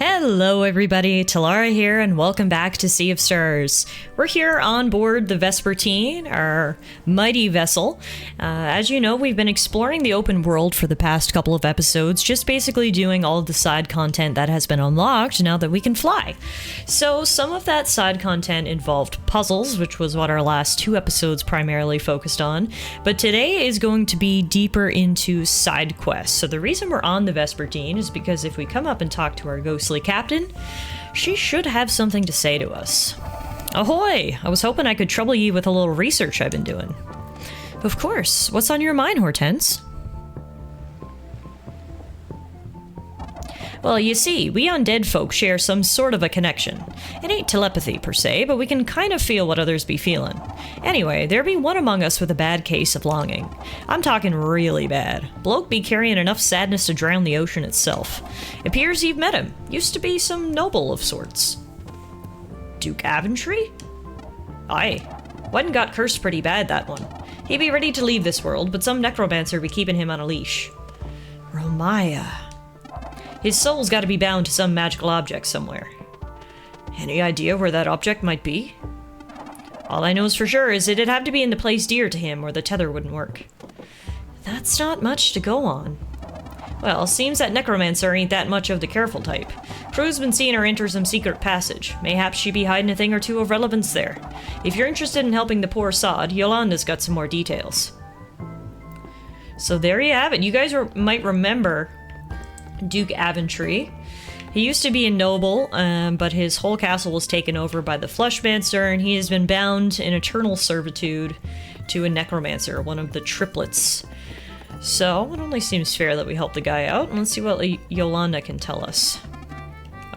Hello everybody, Tallara here, and welcome back to Sea of Stars. We're here on board the Vespertine, our mighty vessel. As you know, we've been exploring the open world for the past couple of episodes, just basically doing all of the side content that has been unlocked now that we can fly. So some of that side content involved puzzles, which was what our last two episodes primarily focused on, but today is going to be deeper into side quests. So the reason we're on the Vespertine is because if we come up and talk to our ghostly captain, she should have something to say to us. Ahoy! I was hoping I could trouble you with a little research I've been doing. Of course. What's on your mind, Hortense? Well, you see, we undead folk share some sort of a connection. It ain't telepathy per se, but we can kind of feel what others be feeling. Anyway, there be one among us with a bad case of longing. I'm talking really bad. Bloke be carrying enough sadness to drown the ocean itself. Appears you've met him. Used to be some noble of sorts. Duke Aventry? Aye. One got cursed pretty bad, that one. He be ready to leave this world, but some necromancer be keeping him on a leash. Romaya. His soul's got to be bound to some magical object somewhere. Any idea where that object might be? All I knows for sure is it'd have to be in the place dear to him or the tether wouldn't work. That's not much to go on. Well, seems that necromancer ain't that much of the careful type. Crew's been seeing her enter some secret passage. Mayhaps she be hiding a thing or two of relevance there. If you're interested in helping the poor sod, Yolanda's got some more details. So there you have it. You guys might remember Duke Aventry. He used to be a noble, but his whole castle was taken over by the Fleshmancer, and he has been bound in eternal servitude to a necromancer, one of the triplets. So, it only seems fair that we help the guy out, and let's see what Yolanda can tell us.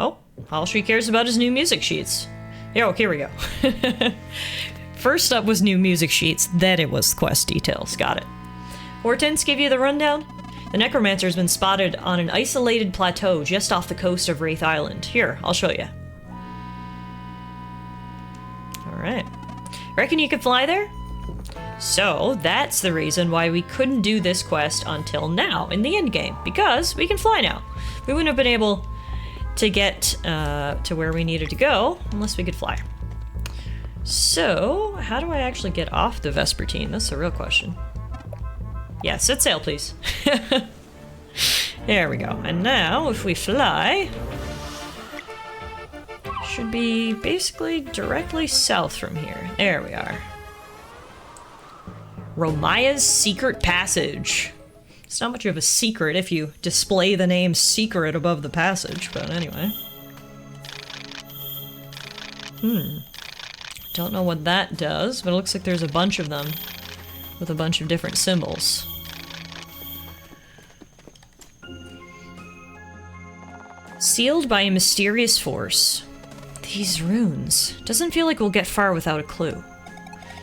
Oh, all she cares about is new music sheets. Oh, here we go. First up was new music sheets, then it was quest details. Got it. Hortense give you the rundown? The necromancer's been spotted on an isolated plateau just off the coast of Wraith Island. Here, I'll show you. Alright. Reckon you could fly there? So, that's the reason why we couldn't do this quest until now, in the endgame. Because we can fly now. We wouldn't have been able to get to where we needed to go unless we could fly. So, how do I actually get off the Vespertine? That's the real question. Yeah, set sail, please. There we go. And now, if we fly, should be basically directly south from here. There we are. Romaya's Secret Passage. It's not much of a secret if you display the name Secret above the passage, but anyway. Don't know what that does, but it looks like there's a bunch of them with a bunch of different symbols. Sealed by a mysterious force. These runes. Doesn't feel like we'll get far without a clue.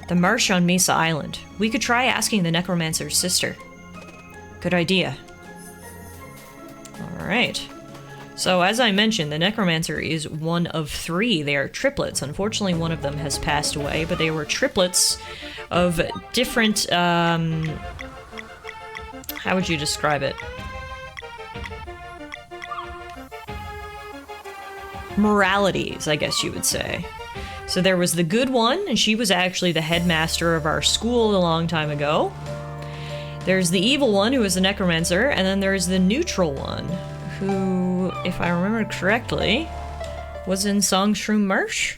The marsh on Mesa Island. We could try asking the necromancer's sister. Good idea. Alright. So, as I mentioned, the necromancer is one of three. They are triplets. Unfortunately, one of them has passed away, but they were triplets of different, how would you describe it? Moralities, I guess you would say. So there was the good one, and she was actually the headmaster of our school a long time ago. There's the evil one, who was the necromancer, and then there's the neutral one, who, if I remember correctly, was in Songshroom Marsh.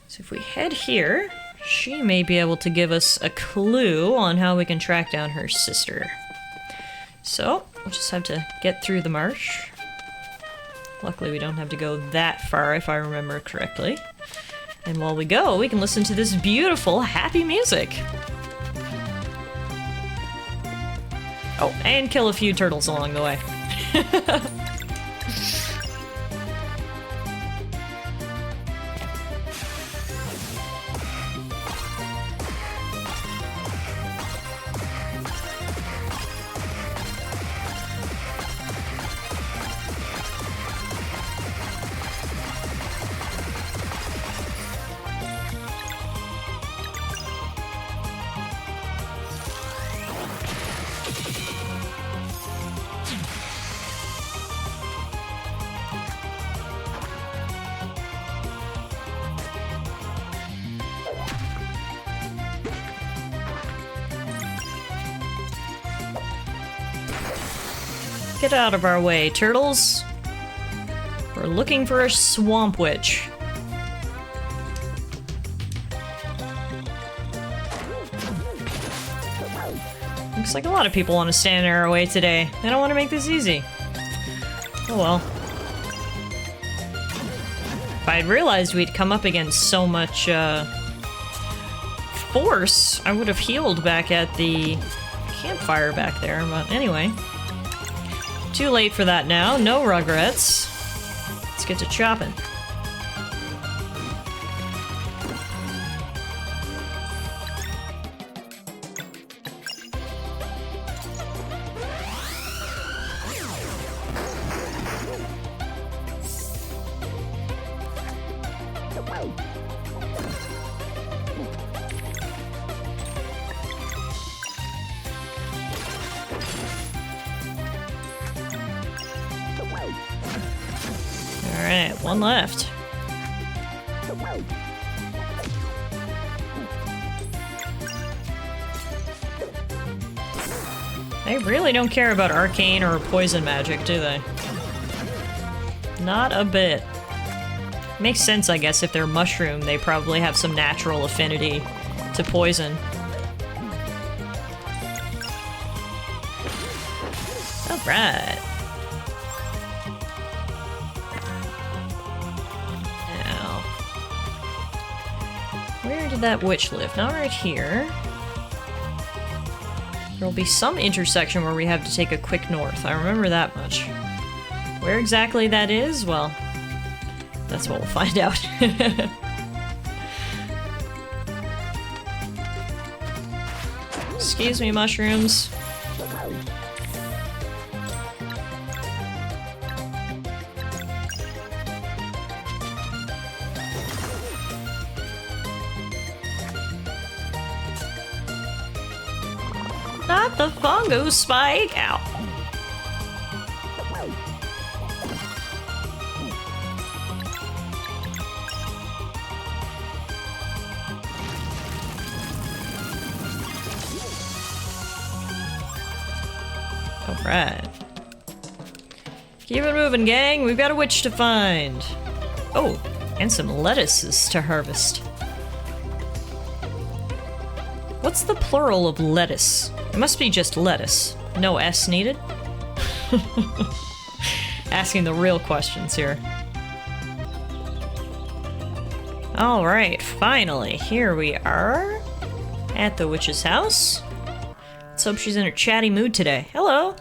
So if we head here, she may be able to give us a clue on how we can track down her sister. So, we'll just have to get through the marsh. Luckily, we don't have to go that far, if I remember correctly. And while we go, we can listen to this beautiful, happy music. Oh, and kill a few turtles along the way. Get out of our way, turtles. We're looking for a swamp witch. Looks like a lot of people want to stand in our way today. They don't want to make this easy. Oh well. If I'd realized we'd come up against so much, force, I would have healed back at the campfire back there, but anyway. Too late for that now. No regrets. Let's get to chopping. Alright, one left. They really don't care about arcane or poison magic, do they? Not a bit. Makes sense, I guess, if they're mushroom, they probably have some natural affinity to poison. Alright. Now, where did that witch live? Not right here. There'll be some intersection where we have to take a quick north. I remember that much. Where exactly that is? Well, that's what we'll find out. Excuse me, mushrooms. Not the fungo spike! Ow. Alright. Keep it moving, gang. We've got a witch to find. Oh, and some lettuces to harvest. What's the plural of lettuce? It must be just lettuce. No S needed? Asking the real questions here. Alright, finally. Here we are. At the witch's house. Let's hope she's in a chatty mood today. Hello!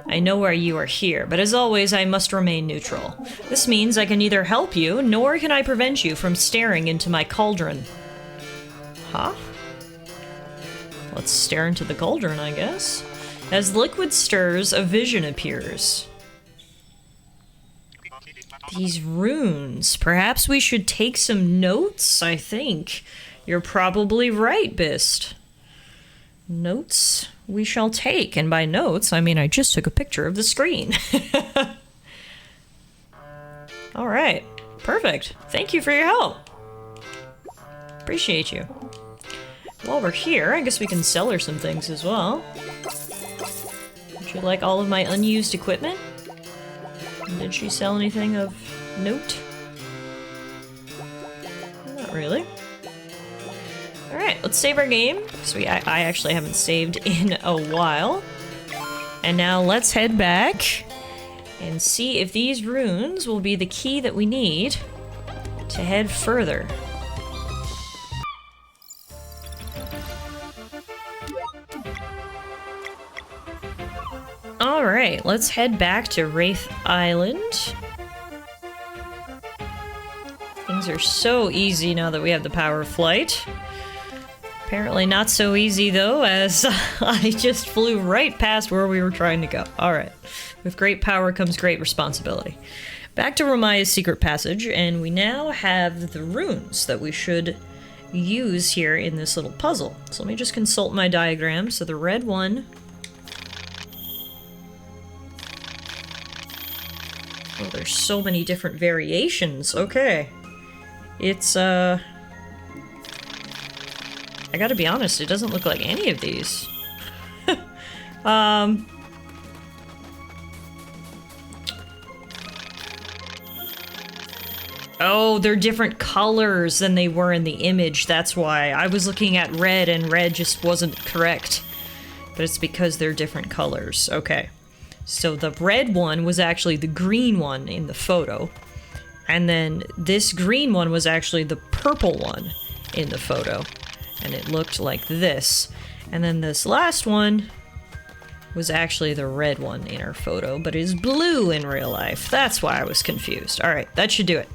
I know why you are here, but as always, I must remain neutral. This means I can neither help you, nor can I prevent you from staring into my cauldron. Huh? Let's stare into the cauldron, I guess. As liquid stirs, a vision appears. These runes. Perhaps we should take some notes, I think. You're probably right, Bist. Notes we shall take. And by notes, I mean I just took a picture of the screen. Alright. Perfect. Thank you for your help. Appreciate you. While we're here, I guess we can sell her some things as well. Would you like all of my unused equipment? Did she sell anything of note? Not really. Alright, let's save our game. So I actually haven't saved in a while. And now let's head back and see if these runes will be the key that we need to head further. Alright, let's head back to Wraith Island. Things are so easy now that we have the power of flight. Apparently not so easy, though, as I just flew right past where we were trying to go. Alright. With great power comes great responsibility. Back to Romaya's secret passage, and we now have the runes that we should use here in this little puzzle. So let me just consult my diagram. So the red one... Oh, there's so many different variations. Okay. It's, I gotta be honest, it doesn't look like any of these. Oh, they're different colors than they were in the image, that's why. I was looking at red and red just wasn't correct. But it's because they're different colors. Okay. So the red one was actually the green one in the photo. And then this green one was actually the purple one in the photo. And it looked like this. And then this last one was actually the red one in our photo, but is blue in real life. That's why I was confused. Alright, that should do it.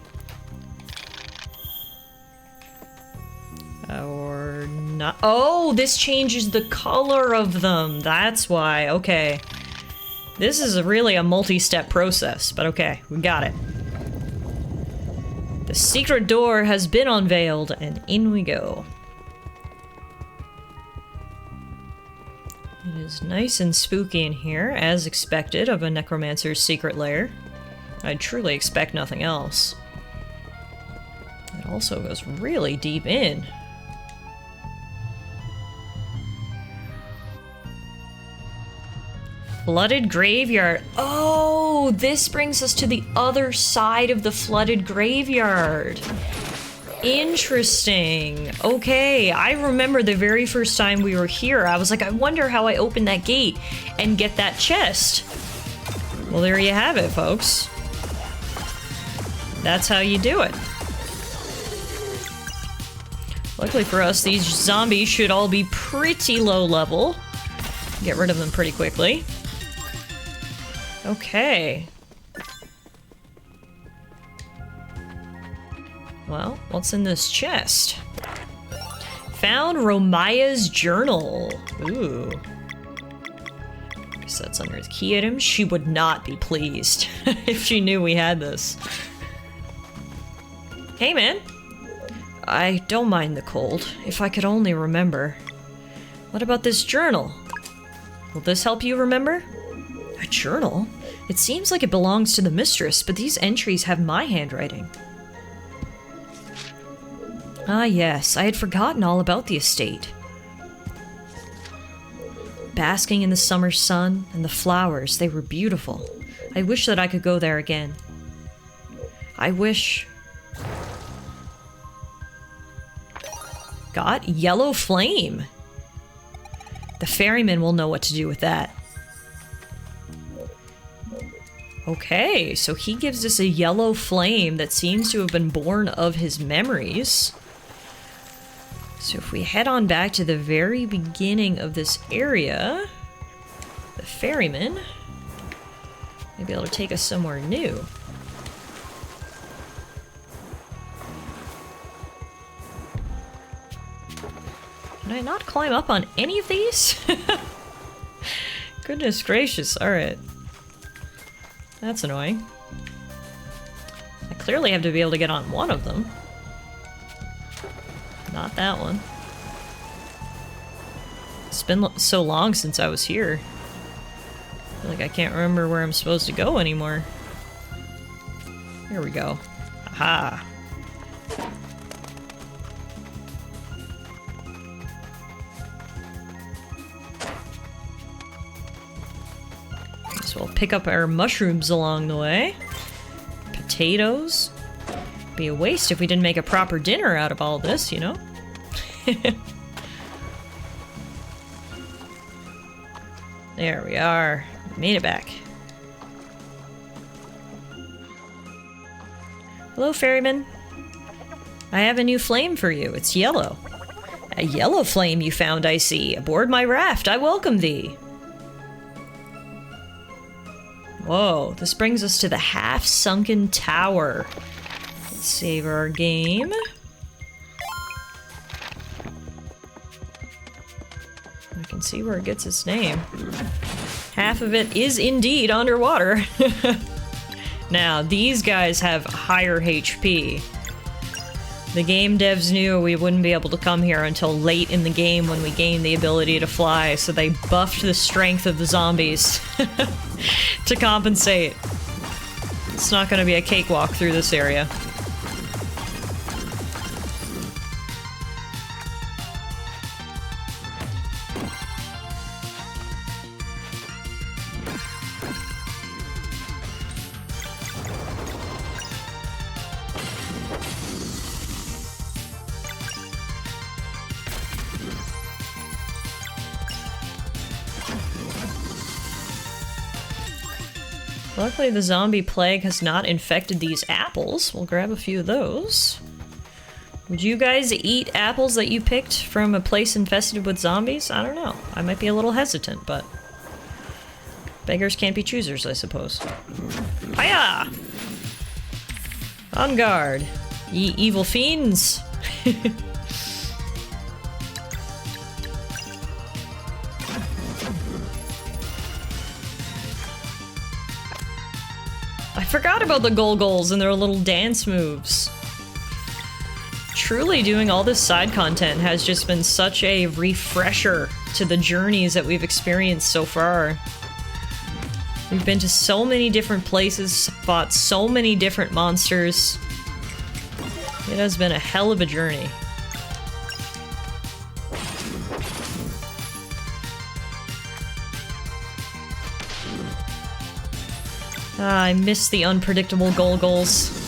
Or not. Oh, this changes the color of them. That's why. Okay. This is really a multi-step process, but okay, we got it. The secret door has been unveiled, and in we go. It is nice and spooky in here, as expected of a necromancer's secret lair. I truly expect nothing else. It also goes really deep in. Flooded graveyard. Oh, this brings us to the other side of the flooded graveyard. Interesting. Okay, I remember the very first time we were here, I was like, I wonder how I open that gate and get that chest. Well, there you have it, folks. That's how you do it. Luckily for us, these zombies should all be pretty low level. Get rid of them pretty quickly. Okay. Well, what's in this chest? Found Romaya's journal. Ooh. Guess that's under the key items. She would not be pleased if she knew we had this. Hey, man. I don't mind the cold, if I could only remember. What about this journal? Will this help you remember? A journal? It seems like it belongs to the mistress, but these entries have my handwriting. Ah yes, I had forgotten all about the estate. Basking in the summer sun and the flowers, they were beautiful. I wish that I could go there again. I wish... Got yellow flame. The ferryman will know what to do with that. Okay, so he gives us a yellow flame that seems to have been born of his memories. So if we head on back to the very beginning of this area, the ferryman may be able to take us somewhere new. Can I not climb up on any of these? Goodness gracious, alright. That's annoying. I clearly have to be able to get on one of them. Not that one. It's been so long since I was here. I feel like I can't remember where I'm supposed to go anymore. Here we go. Aha! So we'll pick up our mushrooms along the way. Potatoes. Be a waste if we didn't make a proper dinner out of all this, you know? There we are. Made it back. Hello, ferryman. I have a new flame for you. It's yellow. A yellow flame you found, I see. Aboard my raft, I welcome thee. Whoa, this brings us to the half-sunken tower. Let's save our game. I can see where it gets its name. Half of it is indeed underwater. Now, these guys have higher HP. The game devs knew we wouldn't be able to come here until late in the game when we gained the ability to fly, so they buffed the strength of the zombies to compensate. It's not going to be a cakewalk through this area. Luckily, the zombie plague has not infected these apples. We'll grab a few of those. Would you guys eat apples that you picked from a place infested with zombies? I don't know. I might be a little hesitant, but... beggars can't be choosers, I suppose. Hiya! On guard. Ye evil fiends! I forgot about the Golgols and their little dance moves. Truly, doing all this side content has just been such a refresher to the journeys that we've experienced so far. We've been to so many different places, fought so many different monsters. It has been a hell of a journey. Ah, I miss the unpredictable Golgols.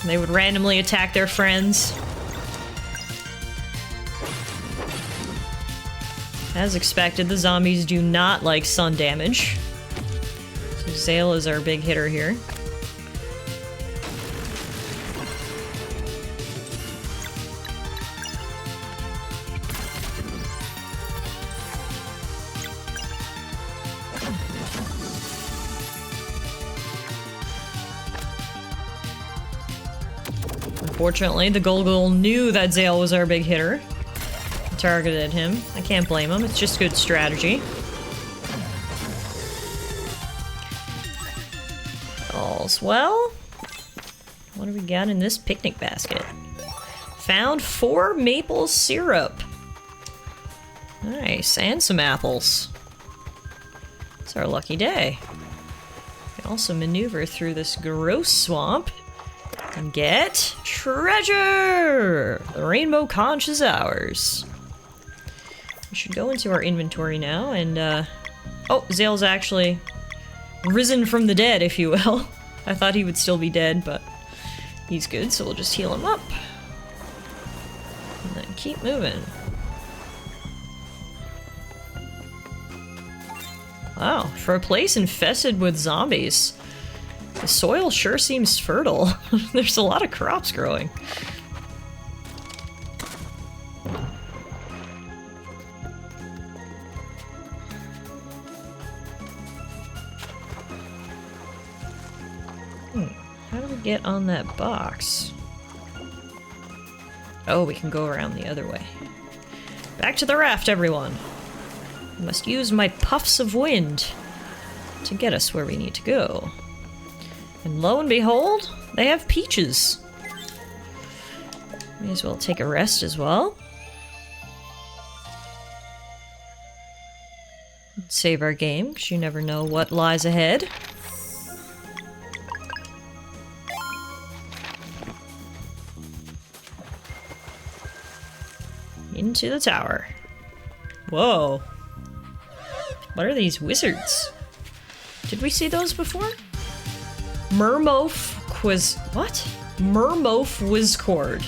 They would randomly attack their friends. As expected, the zombies do not like sun damage. So Zale is our big hitter here. Unfortunately, the Golgol knew that Zale was our big hitter. Targeted him. I can't blame him, it's just good strategy. All's well. What do we got in this picnic basket? Found 4 maple syrup. Nice, and some apples. It's our lucky day. We can also maneuver through this gross swamp and get treasure! The rainbow conch is ours. We should go into our inventory now and, oh, Zale's actually risen from the dead, if you will. I thought he would still be dead, but he's good, so we'll just heal him up. And then keep moving. Wow, for a place infested with zombies, the soil sure seems fertile. There's a lot of crops growing. How do we get on that box? Oh, we can go around the other way. Back to the raft, everyone! I must use my puffs of wind to get us where we need to go. And lo and behold, they have peaches. May as well take a rest as well. Save our game, because you never know what lies ahead. Into the tower. Whoa. What are these wizards? Did we see those before? What? Mermofquizcord.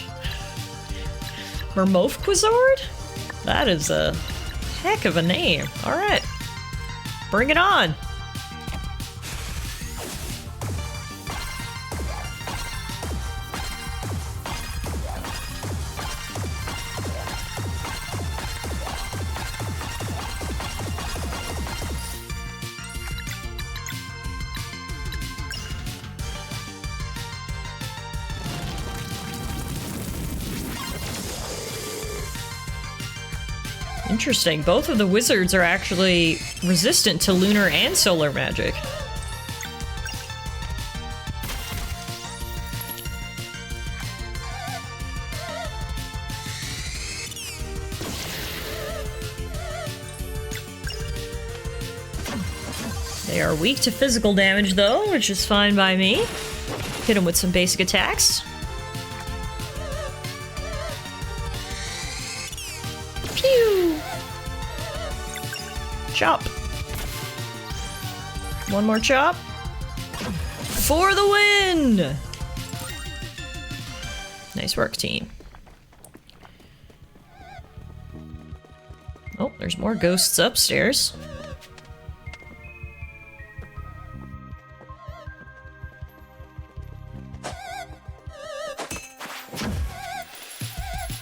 Mermofquizord? That is a heck of a name. Alright. Bring it on! Interesting. Both of the wizards are actually resistant to lunar and solar magic. They are weak to physical damage, though, which is fine by me. Hit them with some basic attacks. Chop. One more chop. For the win! Nice work, team. Oh, there's more ghosts upstairs.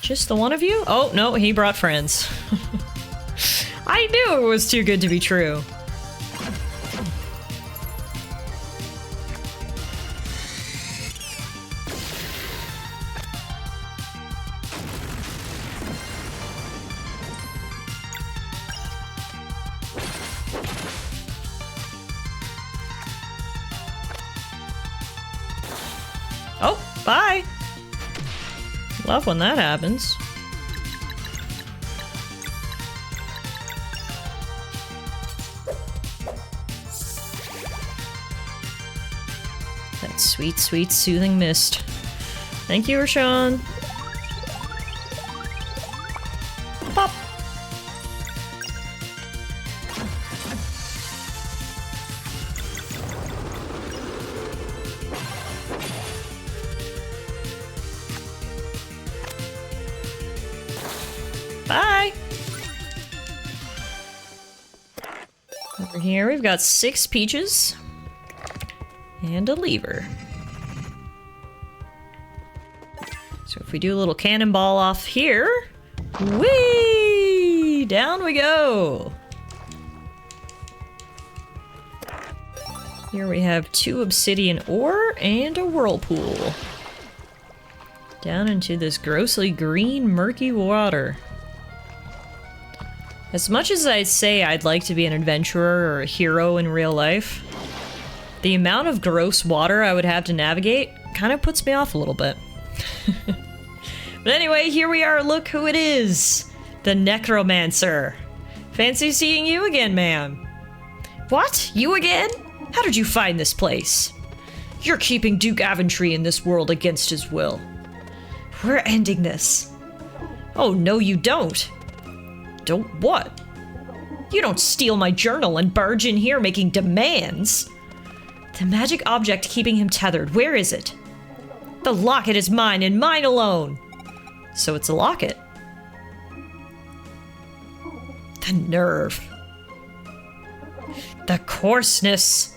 Just the one of you? Oh, no, he brought friends. I knew it was too good to be true. Oh, bye! Love when that happens. That sweet, sweet soothing mist. Thank you, Rashawn. Pop! Bye! Over here we've got 6 peaches. And a lever. So if we do a little cannonball off here... Whee! Down we go! Here we have 2 obsidian ore and a whirlpool. Down into this grossly green, murky water. As much as I say I'd like to be an adventurer or a hero in real life, the amount of gross water I would have to navigate kind of puts me off a little bit. But anyway, here we are. Look who it is. The necromancer. Fancy seeing you again, ma'am. What? You again? How did you find this place? You're keeping Duke Aventry in this world against his will. We're ending this. Oh, no you don't. Don't what? You don't steal my journal and barge in here making demands. The magic object keeping him tethered, where is it? The locket is mine and mine alone. So it's a locket. The nerve. The coarseness.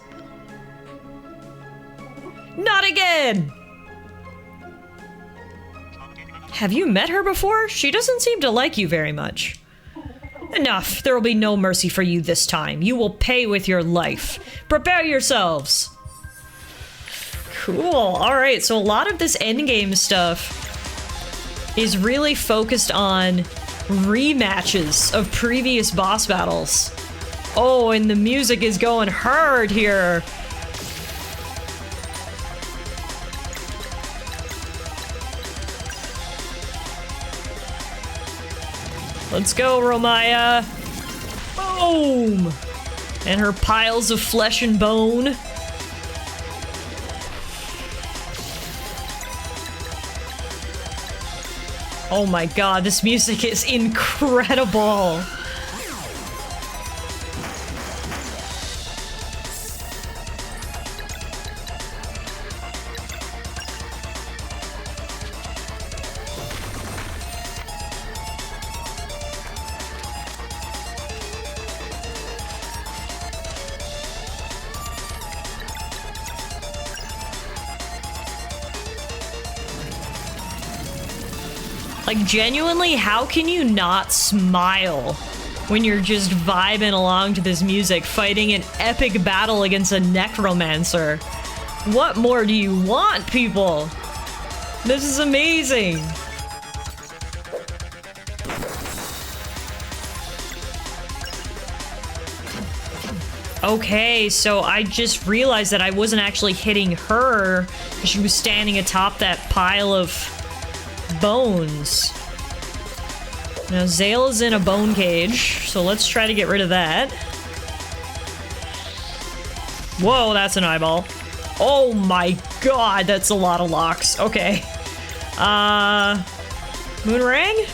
Not again! Have you met her before? She doesn't seem to like you very much. Enough! There will be no mercy for you this time. You will pay with your life. Prepare yourselves! Cool. Alright, so a lot of this endgame stuff is really focused on rematches of previous boss battles. Oh, and the music is going hard here. Let's go, Romaya. Boom! And her piles of flesh and bone. Oh my god, this music is incredible! Like, genuinely, how can you not smile when you're just vibing along to this music, fighting an epic battle against a necromancer? What more do you want, people? This is amazing! Okay, so I just realized that I wasn't actually hitting her because she was standing atop that pile of bones. Now Zale is in a bone cage, so let's try to get rid of that. Whoa, that's an eyeball. Oh my god, that's a lot of locks. Okay. Moonrang?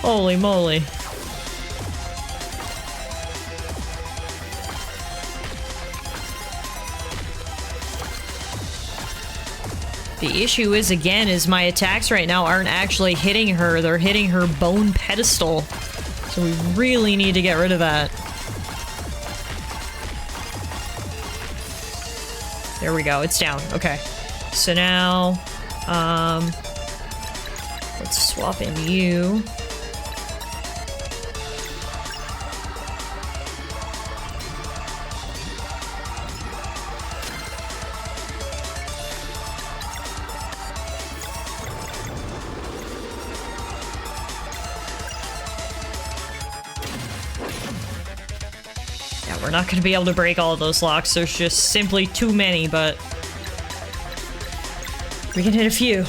Holy moly. The issue is, again, is my attacks right now aren't actually hitting her. They're hitting her bone pedestal. So we really need to get rid of that. There we go. It's down. Okay. So now, let's swap in you. We're not going to be able to break all of those locks. There's just simply too many, but we can hit a few.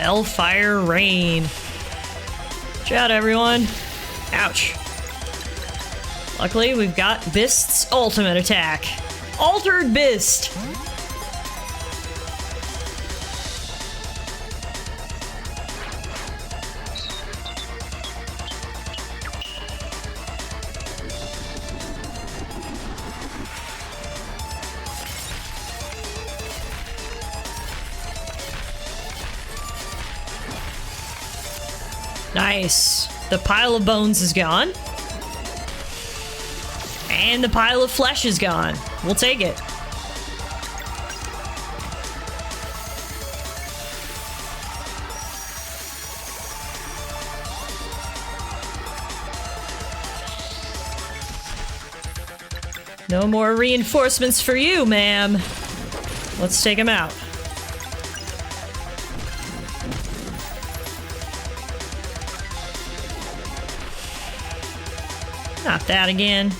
Hellfire Rain. Watch out, everyone. Ouch. Luckily, we've got Bist's ultimate attack. Altered Bist! Nice. The pile of bones is gone. And the pile of flesh is gone. We'll take it. No more reinforcements for you, ma'am. Let's take him out. Not that again.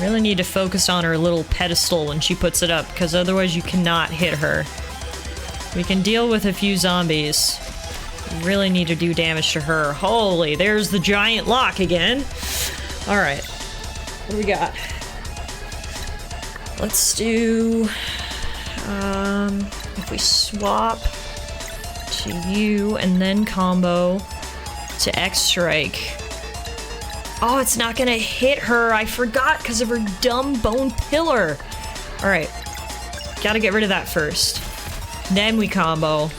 Really need to focus on her little pedestal when she puts it up, because otherwise you cannot hit her. We can deal with a few zombies. We really need to do damage to her. Holy, there's the giant lock again. Alright. What do we got? Let's do... if we swap to you and then combo to X-Strike... Oh, it's not gonna hit her. I forgot because of her dumb bone pillar. All right, gotta get rid of that first. Then we combo.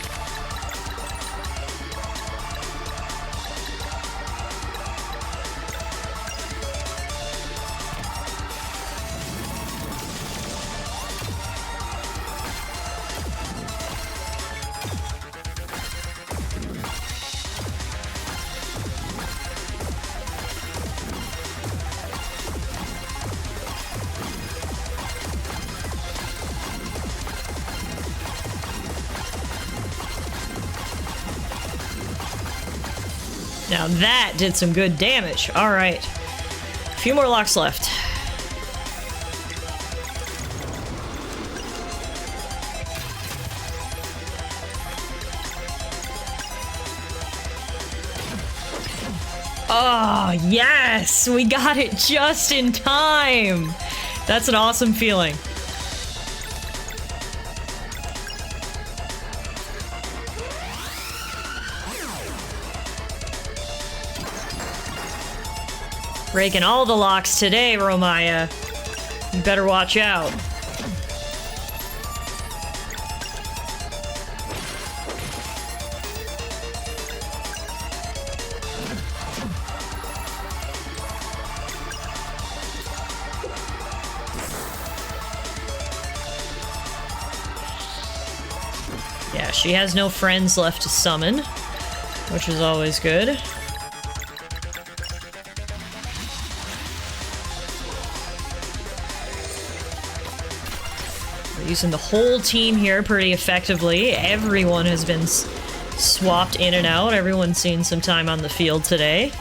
Now that did some good damage. All right. A few more locks left. Oh, yes! We got it just in time! That's an awesome feeling. Breaking all the locks today, Romaya. You better watch out. Yeah, she has no friends left to summon, which is always good. Using the whole team here pretty effectively. Everyone has been swapped in and out. Everyone's seen some time on the field today.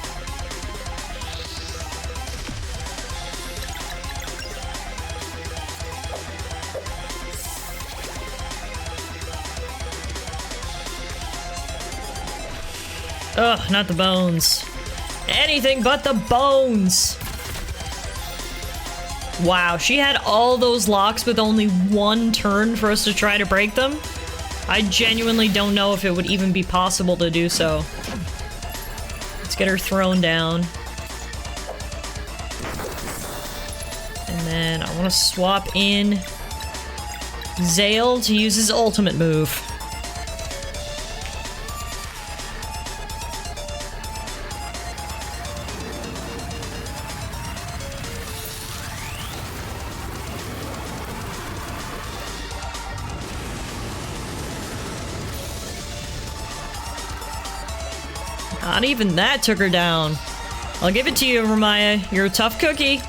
Ugh, not the bones. Anything but the bones! Wow, she had all those locks with only one turn for us to try to break them? I genuinely don't know if it would even be possible to do so. Let's get her thrown down. And then I want to swap in Zale to use his ultimate move. Not even that took her down. I'll give it to you, Romaya. You're a tough cookie.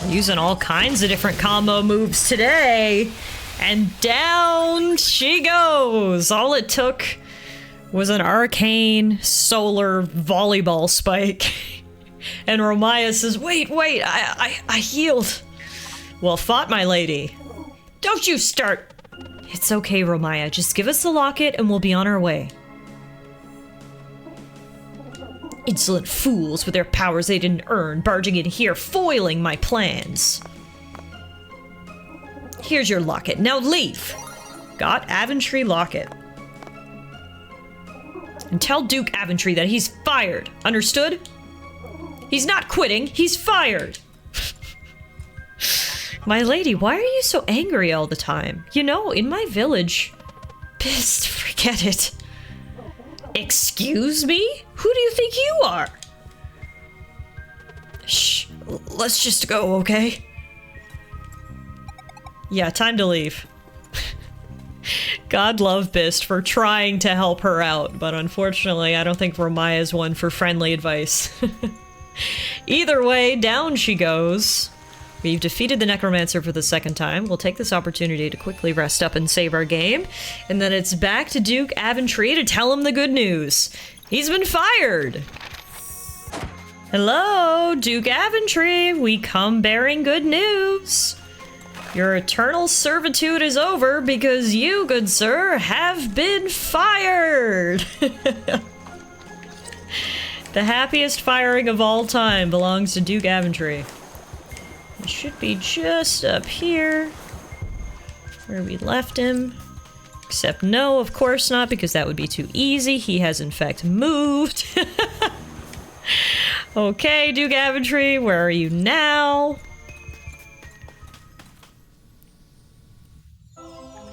Using all kinds of different combo moves today. And down she goes. All it took was an arcane solar volleyball spike. And Romaya says, wait, I healed. Well fought, my lady. Don't you start. It's okay, Romaya. Just give us the locket and we'll be on our way. Insolent fools with their powers they didn't earn, barging in here, foiling my plans. Here's your locket. Now leave. Got Aventry locket. And tell Duke Aventry that he's fired. Understood? He's not quitting. He's fired. My lady, why are you so angry all the time? You know, in my village... Pissed, forget it. Excuse me? Who do you think you are? Shh, let's just go, okay? Yeah, time to leave. God love Bist for trying to help her out, but unfortunately I don't think Romaya's one for friendly advice. Either way, down she goes. We've defeated the Necromancer for the second time. We'll take this opportunity to quickly rest up and save our game. And then it's back to Duke Aventry to tell him the good news. He's been fired! Hello, Duke Aventry. We come bearing good news. Your eternal servitude is over because you, good sir, have been fired! The happiest firing of all time belongs to Duke Aventry. It should be just up here, where we left him. Except no, of course not, because that would be too easy. He has in fact moved. Okay, Duke Aventry, where are you now?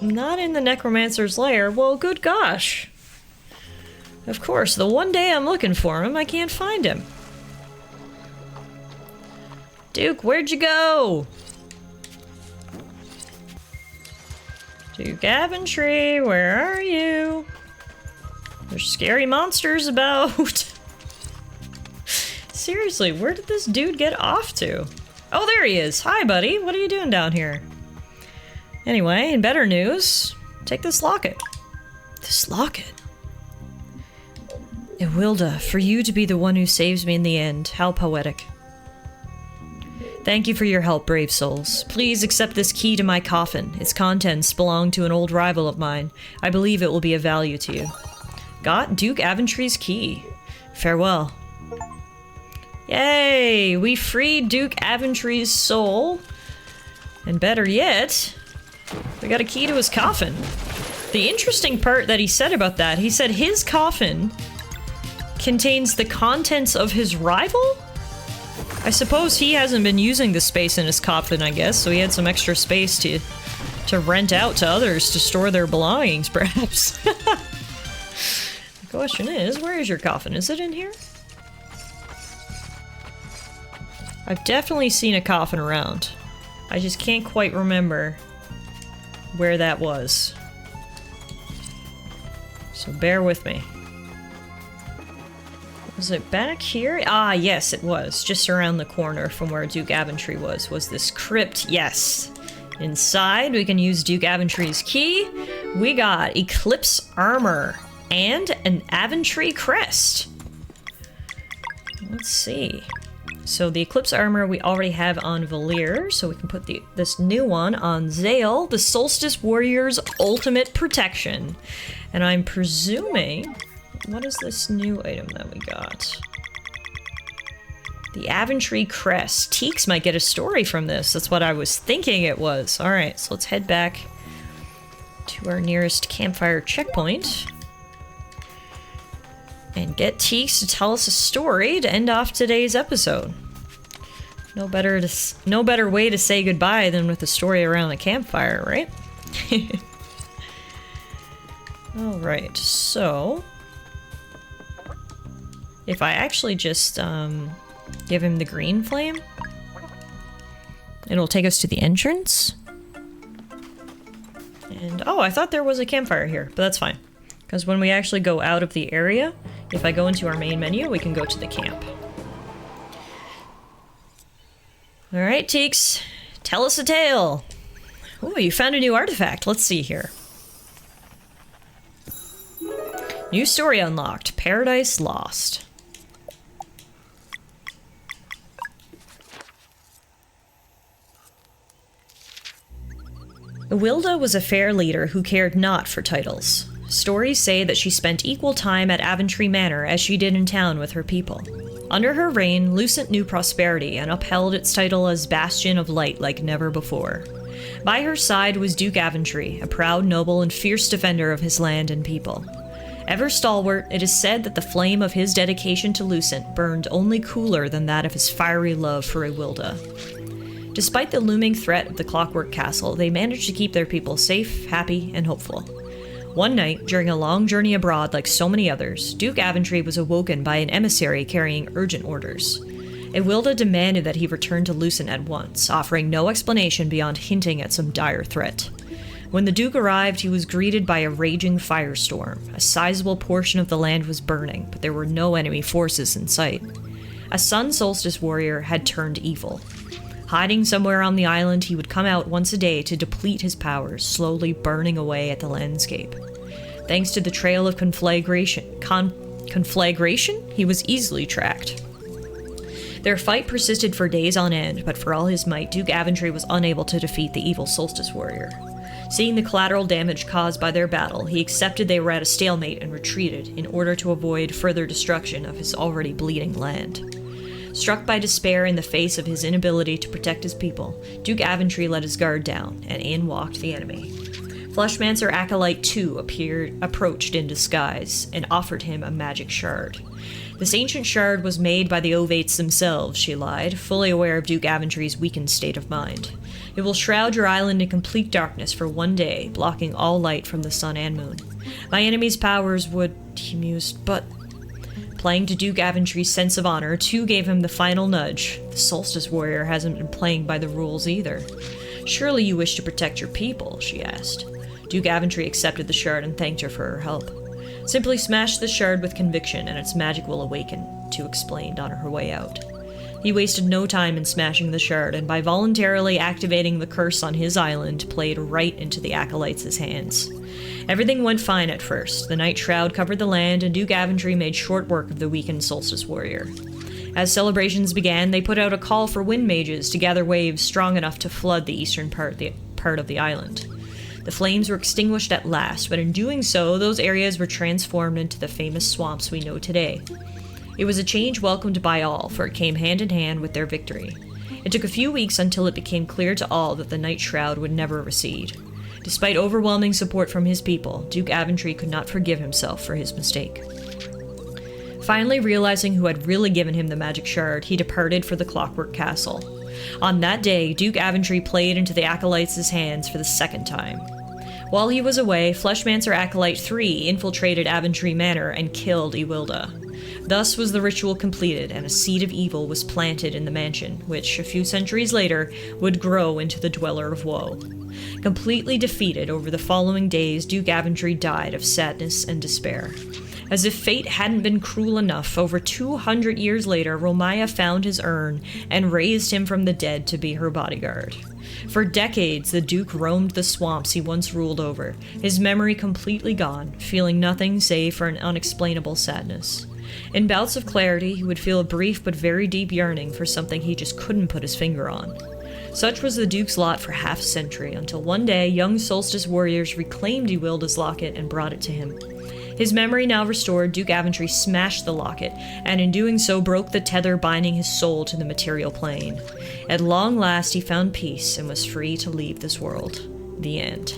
Not in the Necromancer's lair. Well, good gosh. Of course, the one day I'm looking for him, I can't find him. Duke, where'd you go? Duke Aventry, where are you? There's scary monsters about. Seriously, where did this dude get off to? Oh, there he is. Hi, buddy. What are you doing down here? Anyway, in better news, take this locket. This locket? Ewilda, for you to be the one who saves me in the end. How poetic. Thank you for your help, brave souls. Please accept this key to my coffin. Its contents belong to an old rival of mine. I believe it will be of value to you. Got Duke Aventry's key. Farewell. Yay! We freed Duke Aventry's soul. And better yet, we got a key to his coffin. The interesting part that he said about that, he said his coffin contains the contents of his rival? I suppose he hasn't been using the space in his coffin, I guess, so he had some extra space to rent out to others to store their belongings, perhaps. The question is, where is your coffin? Is it in here? I've definitely seen a coffin around. I just can't quite remember where that was. So bear with me. Was it back here? Ah, yes, it was. Just around the corner from where Duke Aventry was this crypt. Yes. Inside, we can use Duke Aventry's key. We got Eclipse Armor and an Aventry Crest. Let's see. So the Eclipse Armor we already have on Valir, so we can put this new one on Zale, the Solstice Warrior's Ultimate Protection. And I'm presuming... What is this new item that we got? The Aventry Crest. Teeks might get a story from this. That's what I was thinking it was. Alright, so let's head back to our nearest campfire checkpoint. And get Teeks to tell us a story to end off today's episode. No better way to say goodbye than with a story around the campfire, right? Alright, so... If I actually just give him the green flame, it'll take us to the entrance. And oh, I thought there was a campfire here, but that's fine. Because when we actually go out of the area, if I go into our main menu, we can go to the camp. Alright, Teeks, tell us a tale. Oh, you found a new artifact. Let's see here. New story unlocked. Paradise Lost. Iwilda was a fair leader who cared not for titles. Stories say that she spent equal time at Aventry Manor as she did in town with her people. Under her reign, Lucent knew prosperity and upheld its title as Bastion of Light like never before. By her side was Duke Aventry, a proud noble and fierce defender of his land and people. Ever stalwart, it is said that the flame of his dedication to Lucent burned only cooler than that of his fiery love for Iwilda. Despite the looming threat of the Clockwork Castle, they managed to keep their people safe, happy, and hopeful. One night, during a long journey abroad like so many others, Duke Aventry was awoken by an emissary carrying urgent orders. Iwilda demanded that he return to Lucent at once, offering no explanation beyond hinting at some dire threat. When the Duke arrived, he was greeted by a raging firestorm. A sizable portion of the land was burning, but there were no enemy forces in sight. A Sun Solstice warrior had turned evil. Hiding somewhere on the island, he would come out once a day to deplete his powers, slowly burning away at the landscape. Thanks to the trail of conflagration, he was easily tracked. Their fight persisted for days on end, but for all his might, Duke Aventry was unable to defeat the evil Solstice warrior. Seeing the collateral damage caused by their battle, he accepted they were at a stalemate and retreated in order to avoid further destruction of his already bleeding land. Struck by despair in the face of his inability to protect his people, Duke Aventry let his guard down, and in walked the enemy. Fleshmancer Acolyte 2 approached in disguise, and offered him a magic shard. This ancient shard was made by the Ovates themselves, she lied, fully aware of Duke Aventry's weakened state of mind. It will shroud your island in complete darkness for one day, blocking all light from the sun and moon. My enemy's powers would, he mused, but... Playing to Duke Aventry's sense of honor, 2 gave him the final nudge. The Solstice warrior hasn't been playing by the rules either. Surely you wish to protect your people, she asked. Duke Aventry accepted the shard and thanked her for her help. Simply smash the shard with conviction and its magic will awaken, 2 explained on her way out. He wasted no time in smashing the shard, and by voluntarily activating the curse on his island, played right into the Acolytes' hands. Everything went fine at first. The night shroud covered the land, and Duke Aventry made short work of the weakened Solstice warrior. As celebrations began, they put out a call for wind mages to gather waves strong enough to flood the eastern part of the island. The flames were extinguished at last, but in doing so, those areas were transformed into the famous swamps we know today. It was a change welcomed by all, for it came hand in hand with their victory. It took a few weeks until it became clear to all that the Night Shroud would never recede. Despite overwhelming support from his people, Duke Aventry could not forgive himself for his mistake. Finally realizing who had really given him the magic shard, he departed for the Clockwork Castle. On that day, Duke Aventry played into the Acolytes' hands for the second time. While he was away, Fleshmancer Acolyte 3 infiltrated Aventry Manor and killed Ewilda. Thus was the ritual completed, and a seed of evil was planted in the mansion, which, a few centuries later, would grow into the Dweller of Woe. Completely defeated over the following days, Duke Aventry died of sadness and despair. As if fate hadn't been cruel enough, over 200 years later, Romaya found his urn and raised him from the dead to be her bodyguard. For decades, the Duke roamed the swamps he once ruled over, his memory completely gone, feeling nothing save for an unexplainable sadness. In bouts of clarity, he would feel a brief but very deep yearning for something he just couldn't put his finger on. Such was the Duke's lot for half a century, until one day young Solstice warriors reclaimed Ewilda's locket and brought it to him. His memory now restored, Duke Aventry smashed the locket, and in doing so broke the tether binding his soul to the material plane. At long last he found peace and was free to leave this world. The end.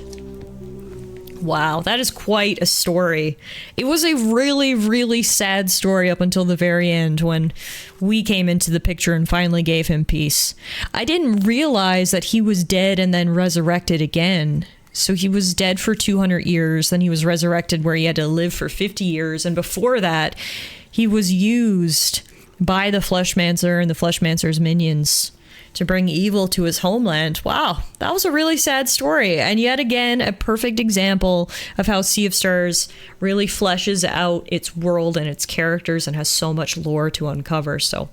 Wow, that is quite a story. It was a really, really sad story up until the very end when we came into the picture and finally gave him peace. I didn't realize that he was dead and then resurrected again. So he was dead for 200 years, then he was resurrected where he had to live for 50 years, and before that, he was used by the Fleshmancer and the Fleshmancer's minions to bring evil to his homeland. Wow, that was a really sad story, and yet again, a perfect example of how Sea of Stars really fleshes out its world and its characters and has so much lore to uncover. So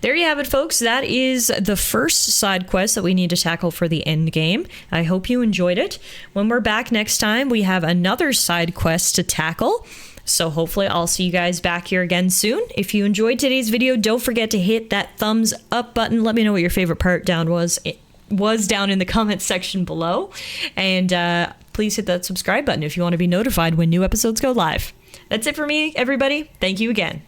there you have it, folks. That is the first side quest that we need to tackle for the end game. I hope you enjoyed it. When we're back next time, we have another side quest to tackle. So hopefully I'll see you guys back here again soon. If you enjoyed today's video, don't forget to hit that thumbs up button. Let me know what your favorite part down was. It was down in the comments section below. And please hit that subscribe button if you want to be notified when new episodes go live. That's it for me, everybody. Thank you again.